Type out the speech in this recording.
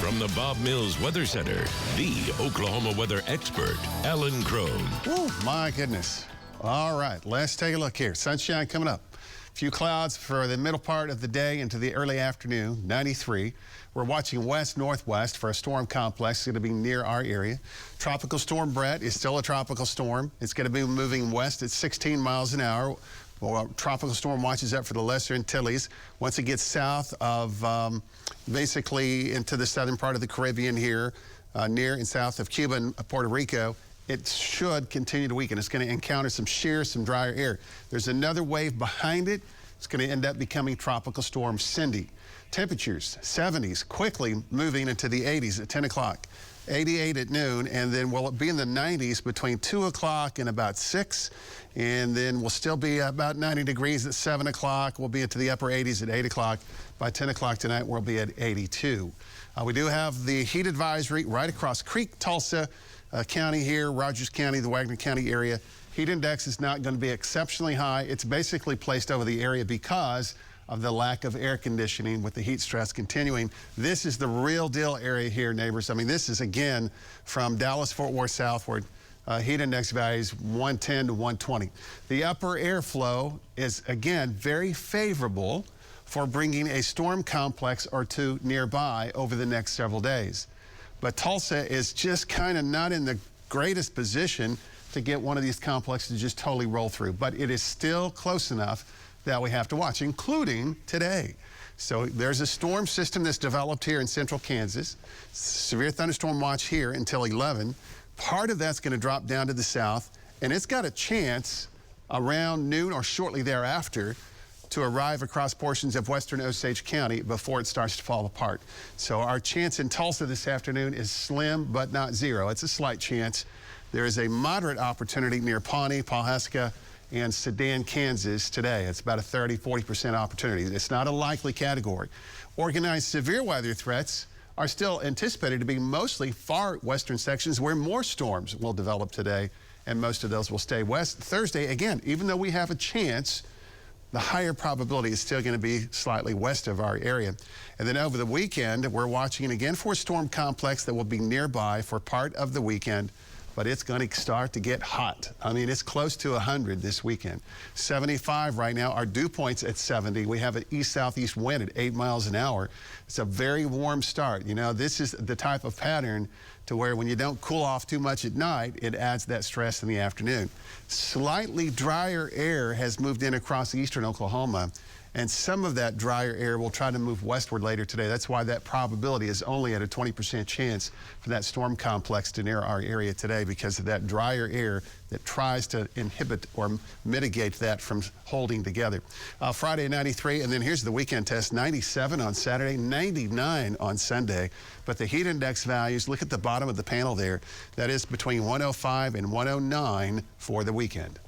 From the Bob Mills Weather Center, the Oklahoma weather expert, Alan Crone. Oh, my goodness. All right, let's take a look here. Sunshine coming up. A few clouds for the middle part of the day into the early afternoon, 93. We're watching west-northwest for a storm complex. It's going to be near our area. Tropical Storm Brett is still a tropical storm. It's going to be moving west at 16 miles an hour. Well, tropical storm watches up for the Lesser Antilles. Once it gets south of basically into the southern part of the Caribbean here, near and south of Cuba and Puerto Rico, it should continue to weaken. It's going to encounter some shear, some drier air. There's another wave behind it. It's going to end up becoming Tropical Storm Cindy. Temperatures, 70s, quickly moving into the 80s at 10 o'clock. 88 at noon, and then we'll be in the 90s between 2 o'clock and about 6, and then we'll still be about 90 degrees at 7 o'clock. We'll be into the upper 80s at 8 o'clock. By 10 o'clock tonight, we'll be at 82. We do have the heat advisory right across Creek, Tulsa County here, Rogers County, the Wagner County area. Heat index is not going to be exceptionally high. It's basically placed over the area because of the lack of air conditioning with the heat stress continuing. This is the real deal area here, neighbors. I mean, this is, again, from Dallas-Fort Worth southward. Heat index values 110 to 120. The upper airflow is, again, very favorable for bringing a storm complex or two nearby over the next several days. But Tulsa is just kind of not in the greatest position to get one of these complexes to just totally roll through. But it is still close enough that we have to watch, including today. So there's a storm system that's developed here in central Kansas. Severe thunderstorm watch here until 11. Part of that's going to drop down to the south, and it's got a chance around noon or shortly thereafter to arrive across portions of western Osage County before it starts to fall apart. So our chance in Tulsa this afternoon is slim, but not zero. It's a slight chance. There is a moderate opportunity near Pawnee, Pawhuska, and Sedan, Kansas today. It's about a 30–40% opportunity. It's not a likely category. Organized severe weather threats are still anticipated to be mostly far western sections where more storms will develop today, and most of those will stay west. Thursday, again, even though we have a chance, the higher probability is still going to be slightly west of our area. And then over the weekend, we're watching again for a storm complex that will be nearby for part of the weekend. But it's going to start to get hot. I mean, it's close to 100 this weekend. 75 right now. Our dew point's at 70. We have an east-southeast wind at 8 miles an hour. It's a very warm start. You know, this is the type of pattern to where when you don't cool off too much at night, it adds that stress in the afternoon. Slightly drier air has moved in across eastern Oklahoma, and some of that drier air will try to move westward later today. That's why that probability is only at a 20% chance for that storm complex to near our area today, because of that drier air that tries to inhibit or mitigate that from holding together. Friday 93, and then here's the weekend test, 97 on Saturday, 99 on Sunday. But the heat index values, look at the bottom of the panel there, that is between 105 and 109 for the weekend.